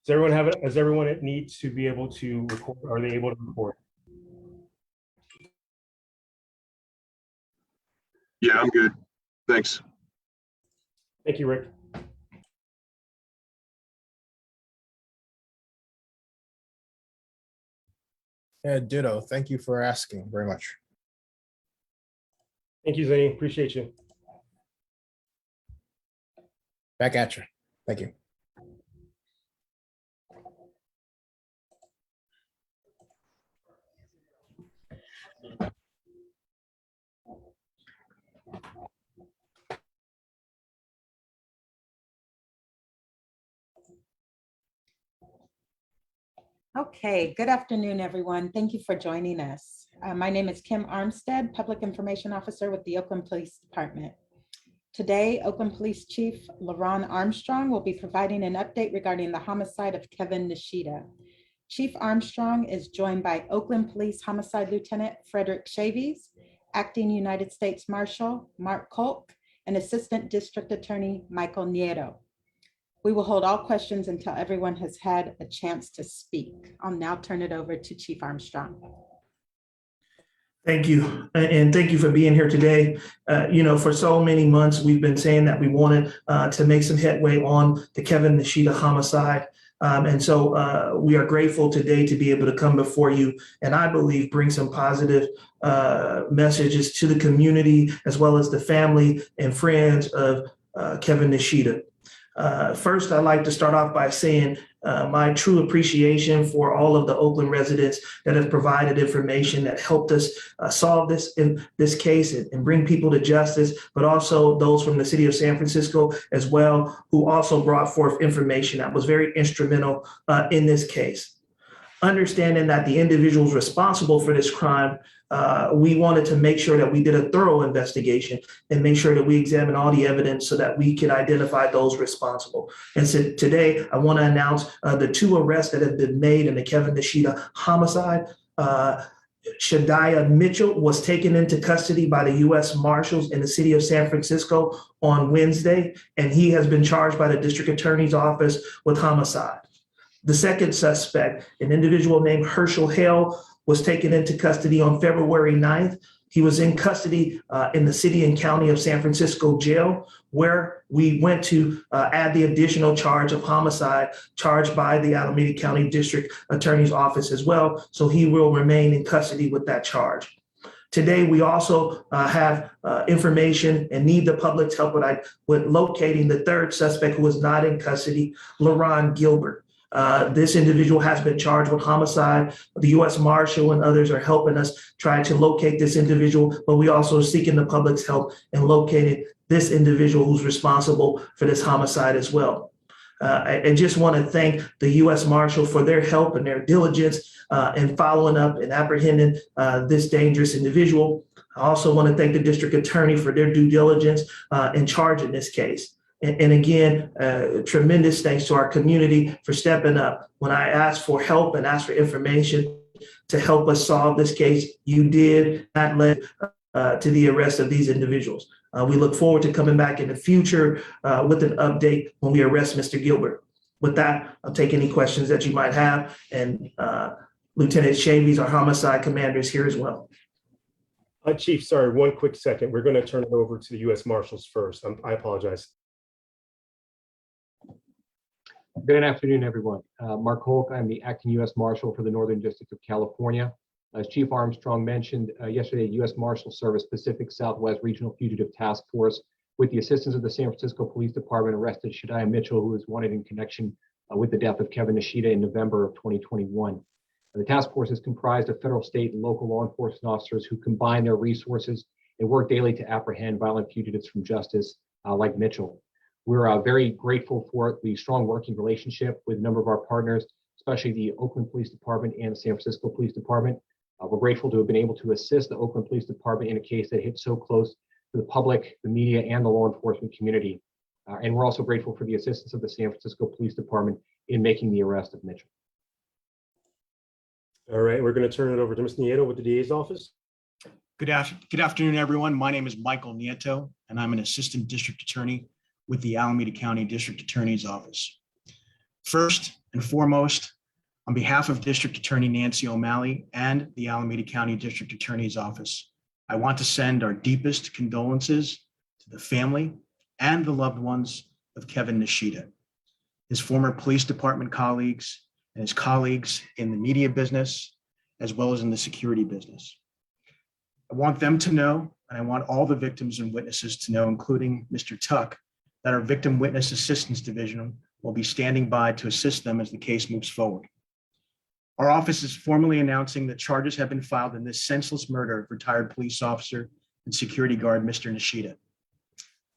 Does everyone have it? Does everyone need to be able to record? Are they able to record? Yeah, I'm good. Thanks. Thank you, Rick. Yeah, ditto. Thank you for asking very much. Thank you, Zane. Appreciate you. Back at you. Thank you. Okay, good afternoon, everyone. Thank you for joining us. My name is Kim Armstead, Public Information Officer with the Oakland Police Department. Today, Oakland Police Chief LaRon Armstrong will be providing an update regarding the homicide of Kevin Nishita. Chief Armstrong is joined by Oakland Police Homicide Lieutenant Frederick Chavies, Acting United States Marshal Mark Kolk, and Assistant District Attorney Michael Nieto. We will hold all questions until everyone has had a chance to speak. I'll now turn it over to Chief Armstrong. Thank you. And thank you for being here today. For so many months, we've been saying that we wanted to make some headway on the Kevin Nishita homicide. And so we are grateful today to be able to come before you and I believe bring some positive messages to the community as well as the family and friends of Kevin Nishita. First, I'd like to start off by saying my true appreciation for all of the Oakland residents that have provided information that helped us solve this case and bring people to justice, but also those from the city of San Francisco as well, who also brought forth information that was very instrumental in this case. Understanding that the individuals responsible for this crime, we wanted to make sure that we did a thorough investigation and make sure that we examine all the evidence so that we can identify those responsible. And so today, I want to announce the 2 arrests that have been made in the Kevin Nishita homicide. Shadiah Mitchell was taken into custody by the U.S. Marshals in the city of San Francisco on Wednesday, and he has been charged by the district attorney's office with homicide. The second suspect, an individual named Herschel Hale, was taken into custody on February 9th. He was in custody in the city and county of San Francisco jail, where we went to add the additional charge of homicide charged by the Alameda County District Attorney's Office as well. So he will remain in custody with that charge. Today, we also have information and need the public's help with locating the third suspect who is not in custody, LaRon Gilbert. This individual has been charged with homicide. The U.S. Marshal and others are helping us try to locate this individual, but we also are seeking the public's help in locating this individual who's responsible for this homicide as well. I just want to thank the U.S. Marshal for their help and their diligence in following up and apprehending this dangerous individual. I also want to thank the district attorney for their due diligence in charging this case. And again, tremendous thanks to our community for stepping up. When I asked for help and asked for information to help us solve this case, you did. That led to the arrest of these individuals. We look forward to coming back in the future with an update when we arrest Mr. Gilbert. With that, I'll take any questions that you might have. And Lieutenant Chavies, our homicide commander, is here as well. Chief, sorry, one quick second. We're going to turn it over to the U.S. Marshals first. I apologize. Good afternoon, everyone. Mark Holk, I'm the acting U.S. Marshal for the Northern District of California. As Chief Armstrong mentioned yesterday, U.S. Marshal Service Pacific Southwest Regional Fugitive Task Force, with the assistance of the San Francisco Police Department, arrested Shadiah Mitchell, who was wanted in connection with the death of Kevin Nishita in November of 2021. The task force is comprised of federal, state, and local law enforcement officers who combine their resources and work daily to apprehend violent fugitives from justice like Mitchell. We're very grateful for the strong working relationship with a number of our partners, especially the Oakland Police Department and the San Francisco Police Department. We're grateful to have been able to assist the Oakland Police Department in a case that hit so close to the public, the media, and the law enforcement community. And we're also grateful for the assistance of the San Francisco Police Department in making the arrest of Mitchell. All right, we're going to turn it over to Ms. Nieto with the DA's office. Good afternoon, everyone. My name is Michael Nieto, and I'm an assistant district attorney with the Alameda County District Attorney's Office. First, and foremost, on behalf of District Attorney Nancy O'Malley and the Alameda County District Attorney's Office, I want to send our deepest condolences to the family and the loved ones of Kevin Nishita, his former police department colleagues, and his colleagues in the media business, as well as in the security business. I want them to know, and I want all the victims and witnesses to know, including Mr. Tuck, that our Victim Witness Assistance Division will be standing by to assist them as the case moves forward. Our office is formally announcing that charges have been filed in this senseless murder of retired police officer and security guard, Mr. Nishita.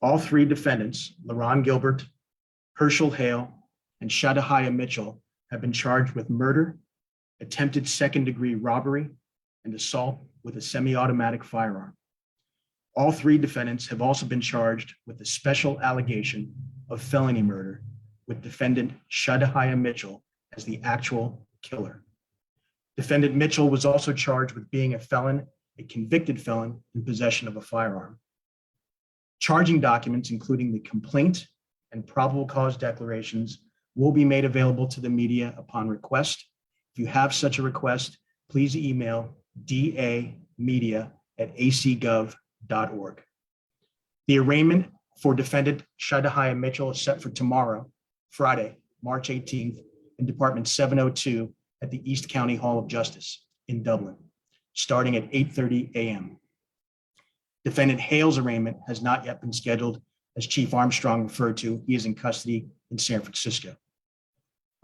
All three defendants, LaRon Gilbert, Herschel Hale, and Shadahaya Mitchell, have been charged with murder, attempted second-degree robbery, and assault with a semi-automatic firearm. All three defendants have also been charged with a special allegation of felony murder, with defendant Shadahaya Mitchell as the actual killer. Defendant Mitchell was also charged with being a felon, a convicted felon in possession of a firearm. Charging documents, including the complaint and probable cause declarations, will be made available to the media upon request. If you have such a request, please email damedia@acgov.org. The arraignment for defendant Shadahaya Mitchell is set for tomorrow, Friday, March 18th, in Department 702 at the East County Hall of Justice in Dublin, starting at 8:30 a.m. Defendant Hale's arraignment has not yet been scheduled. As Chief Armstrong referred to, he is in custody in San Francisco.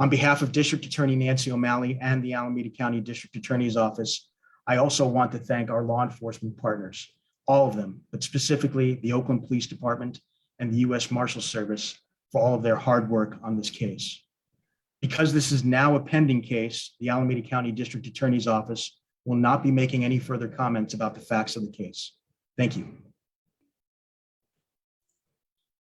On behalf of District Attorney Nancy O'Malley and the Alameda County District Attorney's Office, I also want to thank our law enforcement partners, all of them, but specifically the Oakland Police Department and the U.S. Marshals Service for all of their hard work on this case. Because this is now a pending case, the Alameda County District Attorney's Office will not be making any further comments about the facts of the case. Thank you.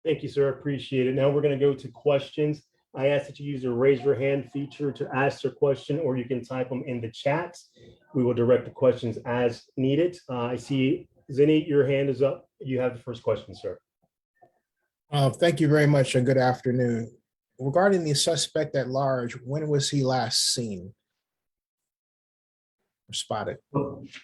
Thank you, sir. Appreciate it. Now we're going to go to questions. I ask that you use the raise your hand feature to ask your question, or you can type them in the chat. We will direct the questions as needed. I see, Zinni, your hand is up. You have the first question, sir. Thank you very much and good afternoon. Regarding the suspect at large, when was he last seen or spotted?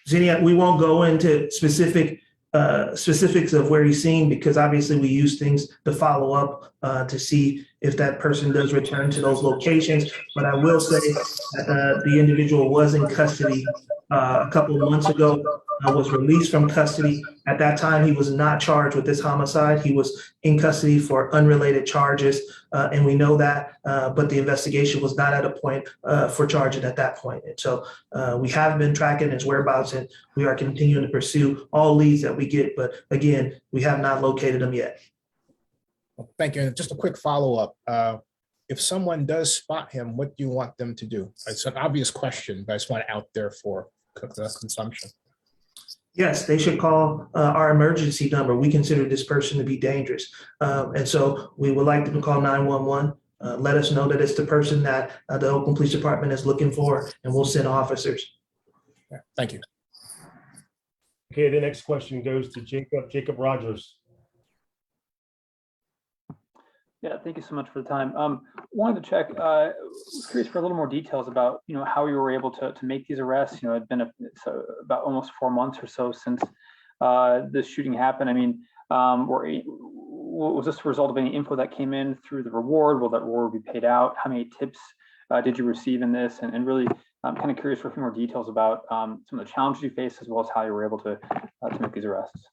Zinni, we won't go into specifics of where he's seen, because obviously we use things to follow up to see if that person does return to those locations. But I will say that the individual was in custody a couple of months ago, was released from custody. At that time, he was not charged with this homicide. He was in custody for unrelated charges, and we know that, but the investigation was not at a point for charging at that point. And so we have been tracking his whereabouts, and we are continuing to pursue all leads that we get. But again, we have not located him yet. Thank you. And just a quick follow-up. If someone does spot him, what do you want them to do? It's an obvious question, but I just want it out there for consumption. Yes, they should call our emergency number. We consider this person to be dangerous. And so we would like them to call 911. Let us know that it's the person that the Oakland Police Department is looking for, and we'll send officers. Yeah, thank you. Okay, the next question goes to Jacob Rogers. Yeah, thank you so much for the time. Wanted to check, was curious for a little more details about, how you were able to make these arrests. It'd been about almost 4 months or so since this shooting happened. I mean, was this a result of any info that came in through the reward? Will that reward be paid out? How many tips did you receive in this? And really, I'm kind of curious for a few more details about some of the challenges you faced, as well as how you were able to make these arrests.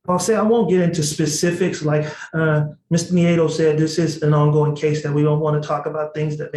I'll say I won't get into specifics. Like Mr. Nieto said, this is an ongoing case that we don't want to talk about things that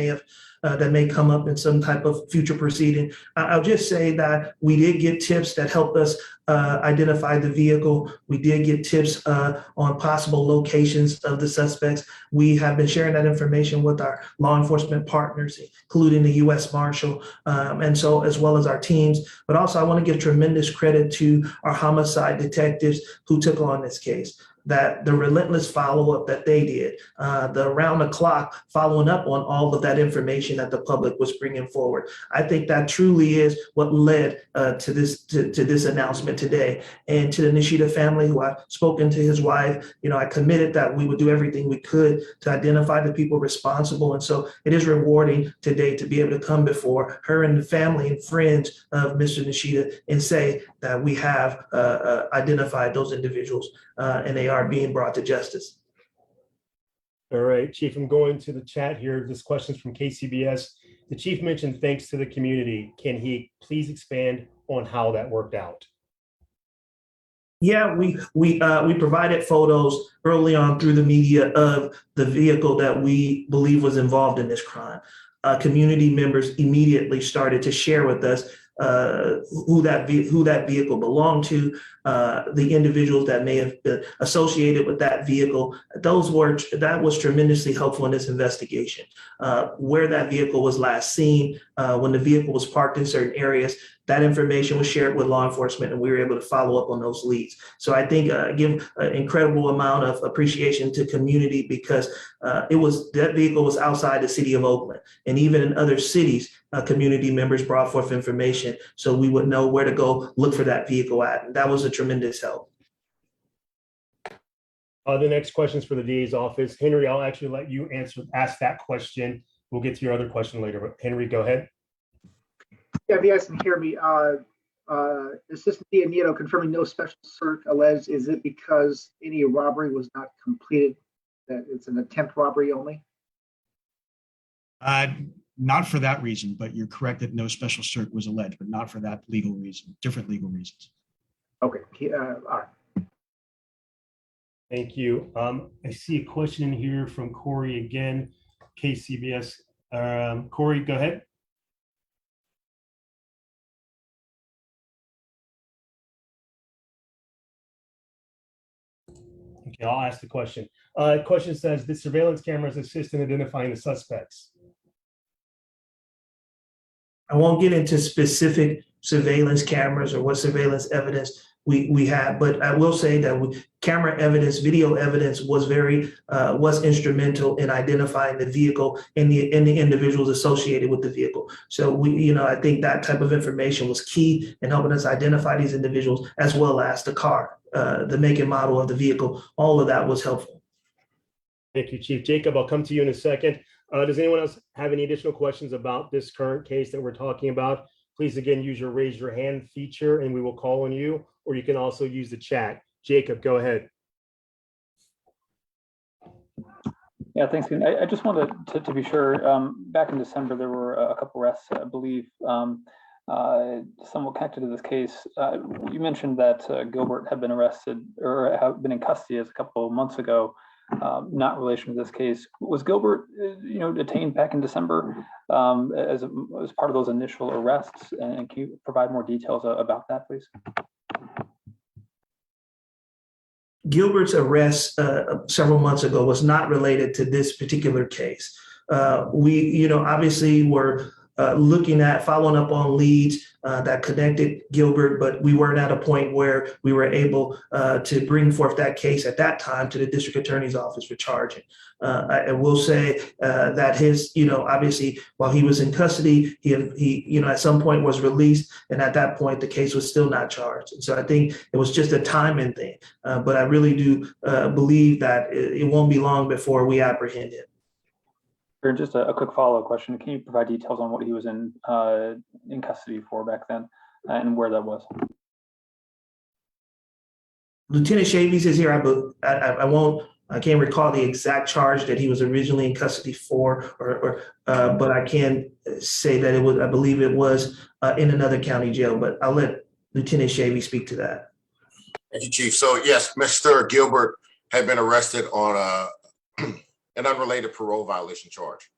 may come up in some type of future proceeding. I'll just say that we did get tips that helped us identify the vehicle. We did get tips on possible locations of the suspects. We have been sharing that information with our law enforcement partners, including the U.S. Marshal, and so as well as our teams. But also I want to give tremendous credit to our homicide detectives who took on this case. that the relentless follow-up that they did, the around the clock following up on all of that information that the public was bringing forward. I think that truly is what led to this announcement today. And to the Nishita family, who I've spoken to his wife, I committed that we would do everything we could to identify the people responsible. And so it is rewarding today to be able to come before her and the family and friends of Mr. Nishita and say that we have identified those individuals and they are being brought to justice. All right, Chief, I'm going to the chat here. This question is from KCBS. The chief mentioned thanks to the community. Can he please expand on how that worked out? Yeah, we provided photos early on through the media of the vehicle that we believe was involved in this crime. Community members immediately started to share with us who that vehicle belonged to, the individuals that may have been associated with that vehicle. That was tremendously helpful in this investigation. Where that vehicle was last seen, when the vehicle was parked in certain areas, that information was shared with law enforcement, and we were able to follow up on those leads. So I think give an incredible amount of appreciation to community, because that vehicle was outside the city of Oakland, and even in other cities, community members brought forth information so we would know where to go look for that vehicle at. And that was a tremendous help. The next question is for the DA's office. Henry, I'll actually let you ask that question. We'll get to your other question later, but Henry, go ahead. Yeah, if you guys can hear me, Assistant DA Nieto confirming no special cert alleged. Is it because any robbery was not completed, that it's an attempt robbery only? Not for that reason, but you're correct that no special cert was alleged, but not for that legal reason, different legal reasons. Okay, all right. Thank you. I see a question in here from Corey again, KCBS. Corey, go ahead. Okay, I'll ask the question. Question says, the surveillance cameras assist in identifying the suspects? I won't get into specific surveillance cameras or what surveillance evidence we have, but I will say that camera evidence, video evidence was instrumental in identifying the vehicle and the individuals associated with the vehicle. So I think that type of information was key in helping us identify these individuals, as well as the car, the make and model of the vehicle. All of that was helpful. Thank you, Chief. Jacob, I'll come to you in a second. Does anyone else have any additional questions about this current case that we're talking about? Please, again, use your raise your hand feature and we will call on you, or you can also use the chat. Jacob, go ahead. Yeah, thanks. I just wanted to be sure, back in December, there were a couple arrests, I believe, somewhat connected to this case. You mentioned that Gilbert had been arrested or had been in custody as a couple of months ago. Not in relation to this case. Was Gilbert, detained back in December as part of those initial arrests? And can you provide more details about that, please? Gilbert's arrest several months ago was not related to this particular case. We, obviously were looking at following up on leads that connected Gilbert, but we weren't at a point where we were able to bring forth that case at that time to the district attorney's office for charging. I will say that his, obviously while he was in custody, he at some point was released, and at that point the case was still not charged. And so I think it was just a timing thing, but I really do believe that it won't be long before we apprehend him. Or just a quick follow-up question. Can you provide details on what he was in custody for back then and where that was? Lieutenant Chavis is here. I can't recall the exact charge that he was originally in custody for, but I can say that I believe it was in another county jail, but I'll let Lieutenant Chavis speak to that. Thank you, Chief. So yes, Mr. Gilbert had been arrested on an unrelated parole violation charge.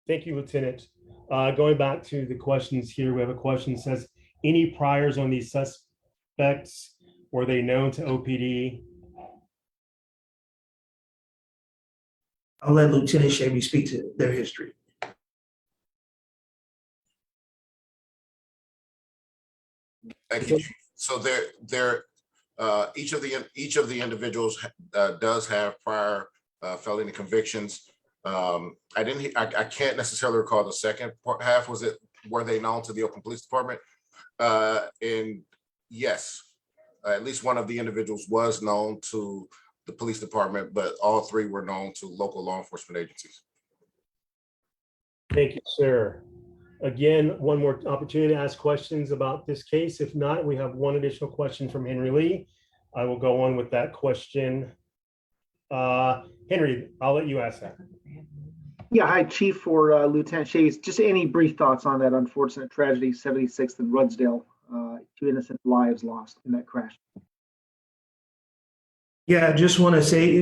Thank you, Lieutenant. Going back to the questions here, we have a question that says, any priors on these suspects? Were they known to OPD? I'll let Lieutenant Chavis speak to their history. Thank you, Chief. So each of the individuals does have prior felony convictions. I can't necessarily recall the second half. Were they known to the Oakland Police Department? And yes, at least one of the individuals was known to the police department, but all three were known to local law enforcement agencies. Thank you, sir. Again, one more opportunity to ask questions about this case. If not, we have one additional question from Henry Lee. I will go on with that question. Henry, I'll let you ask that. Yeah, hi, Chief or Lieutenant Shays. Just any brief thoughts on that unfortunate tragedy, 76th and Rudsdale, 2 innocent lives lost in that crash. Yeah, I just want to say,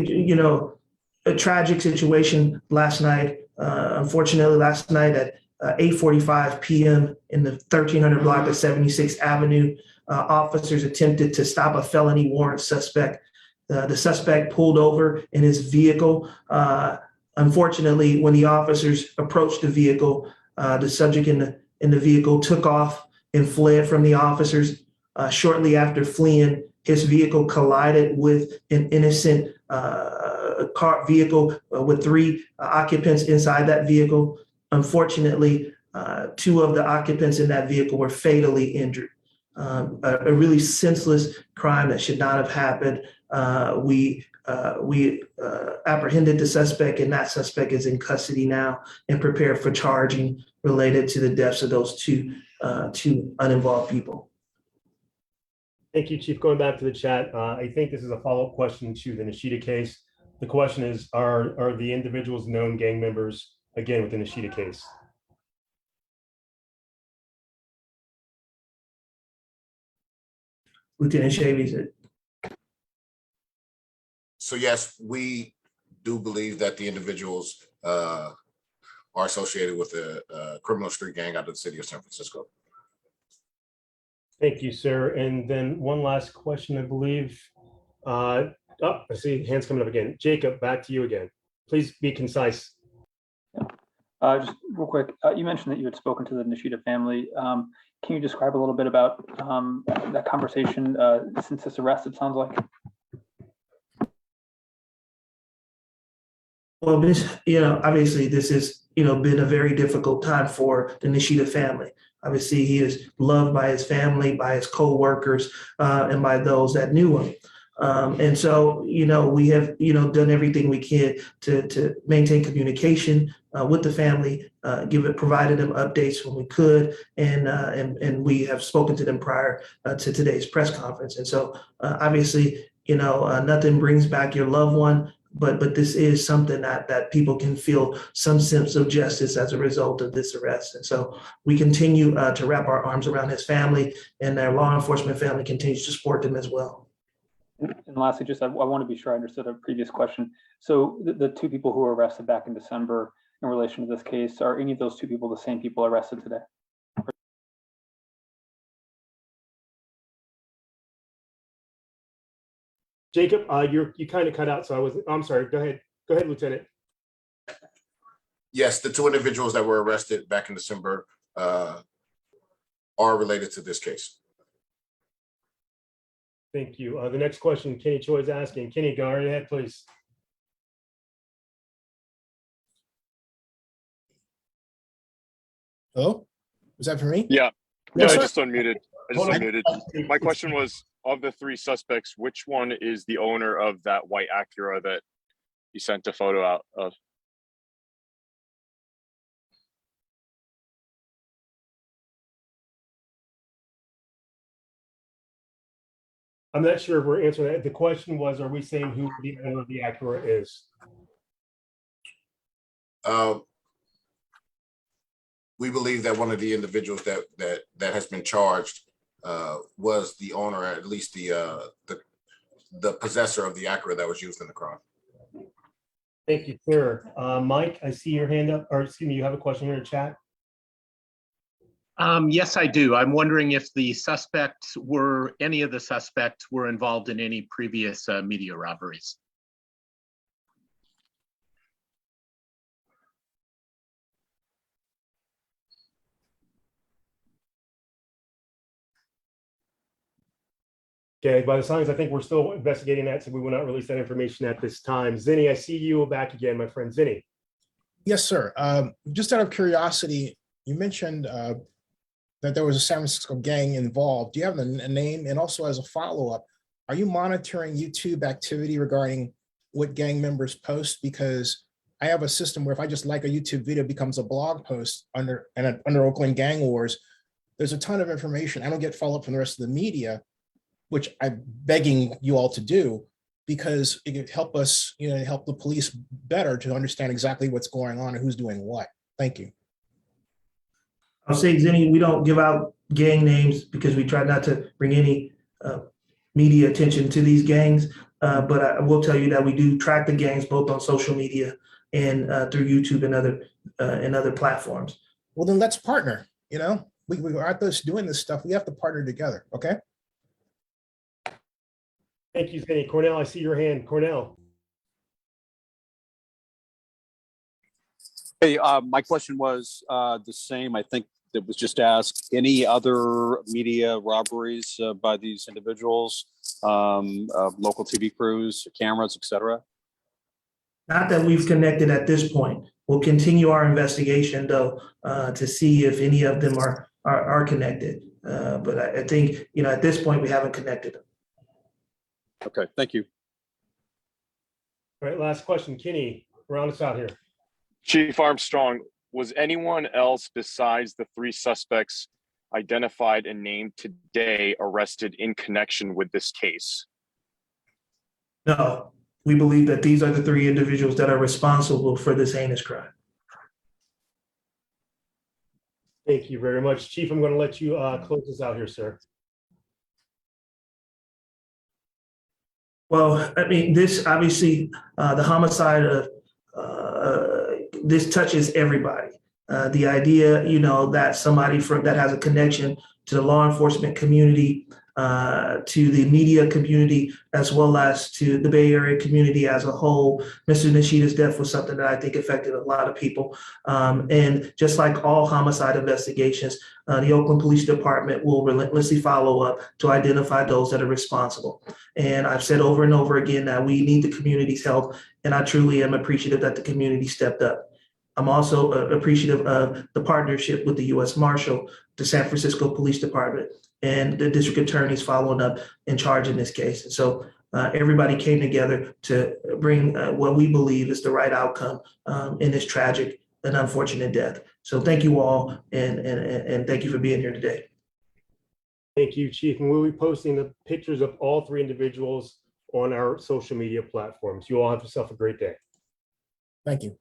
a tragic situation last night. Unfortunately, last night at 8:45 p.m. in the 1300 block of 76th Avenue, officers attempted to stop a felony warrant suspect. The suspect pulled over in his vehicle. Unfortunately, when the officers approached the vehicle, the subject in the vehicle took off and fled from the officers. Shortly after fleeing, his vehicle collided with an innocent car vehicle with 3 occupants inside that vehicle. Unfortunately, 2 of the occupants in that vehicle were fatally injured. A really senseless crime that should not have happened. We apprehended the suspect, and that suspect is in custody now and prepared for charging related to the deaths of those two uninvolved people. Thank you, Chief. Going back to the chat, I think this is a follow-up question to the Nishita case. The question is, are the individuals known gang members, again, with the Nishita case? Lieutenant Shavy. So yes, we do believe that the individuals are associated with a criminal street gang out of the city of San Francisco. Thank you, sir. And then one last question, I believe. I see hands coming up again. Jacob, back to you again. Please be concise. Just real quick, you mentioned that you had spoken to the Nishita family. Can you describe a little bit about that conversation since this arrest, it sounds like? Well, obviously this has, been a very difficult time for the Nishita family. Obviously, he is loved by his family, by his co-workers, and by those that knew him. And so, we have, done everything we can to maintain communication with the family, provided them updates when we could, and we have spoken to them prior to today's press conference. And so, obviously, nothing brings back your loved one, but this is something that people can feel some sense of justice as a result of this arrest. And so we continue to wrap our arms around his family, and their law enforcement family continues to support them as well. And lastly, I want to be sure I understood a previous question. So the 2 people who were arrested back in December in relation to this case, are any of those 2 people the same people arrested today? Jacob, you kind of cut out, so I'm sorry. Go ahead, Lieutenant. Yes, the 2 individuals that were arrested back in December are related to this case. Thank you. The next question, Kenny Choi is asking. Kenny, go right ahead, please. Hello? Was that for me? Yeah. No, I sir. just unmuted. My question was, of the 3 suspects, which one is the owner of that white Acura that you sent a photo out of? I'm not sure if we're answering that. The question was, are we saying who the owner of the Acura is? We believe that one of the individuals that has been charged was the owner, at least the possessor of the Acura that was used in the crime. Thank you, sir. Mike, I see your hand up, or excuse me, you have a question here in chat? Yes, I do. I'm wondering if any of the suspects were involved in any previous media robberies. Okay, by the signs, I think we're still investigating that, so we will not release that information at this time. Zinni, I see you back again, my friend Zinni. Yes, sir. Just out of curiosity, you mentioned that there was a San Francisco gang involved. Do you have a name? And also as a follow-up, are you monitoring YouTube activity regarding what gang members post? Because I have a system where if I just like a YouTube video, it becomes a blog post under Oakland gang wars. There's a ton of information. I don't get follow-up from the rest of the media, which I'm begging you all to do, because it could help us, help the police better to understand exactly what's going on and who's doing what. Thank you. I'll say, Zinni, we don't give out gang names because we try not to bring any media attention to these gangs. But I will tell you that we do track the gangs both on social media and through YouTube and other platforms. Well, then let's partner. We aren't just doing this stuff. We have to partner together. Okay. Thank you, Zinni. Cornell, I see your hand. Cornell. Hey, my question was the same. I think that was just asked. Any other media robberies by these individuals, local TV crews, cameras, etc.? Not that we've connected at this point. We'll continue our investigation, though, to see if any of them are connected. But I think, at this point, we haven't connected them. Okay, thank you. All right, last question. Kenny, round us out here. Chief Armstrong, was anyone else besides the 3 suspects identified and named today arrested in connection with this case? No, we believe that these are the 3 individuals that are responsible for this heinous crime. Thank you very much. Chief, I'm going to let you close this out here, sir. Well, I mean, this obviously, the homicide of this touches everybody. The idea, that somebody that has a connection to the law enforcement community, to the media community, as well as to the Bay Area community as a whole. Mr. Nishita's death was something that I think affected a lot of people. And just like all homicide investigations, the Oakland Police Department will relentlessly follow up to identify those that are responsible. And I've said over and over again that we need the community's help, and I truly am appreciative that the community stepped up. I'm also appreciative of the partnership with the U.S. Marshal, the San Francisco Police Department, and the district attorneys following up in charge in this case. And so everybody came together to bring what we believe is the right outcome in this tragic and unfortunate death. So thank you all, and thank you for being here today. Thank you, Chief. And we'll be posting the pictures of all 3 individuals on our social media platforms. You all have yourself a great day. Thank you.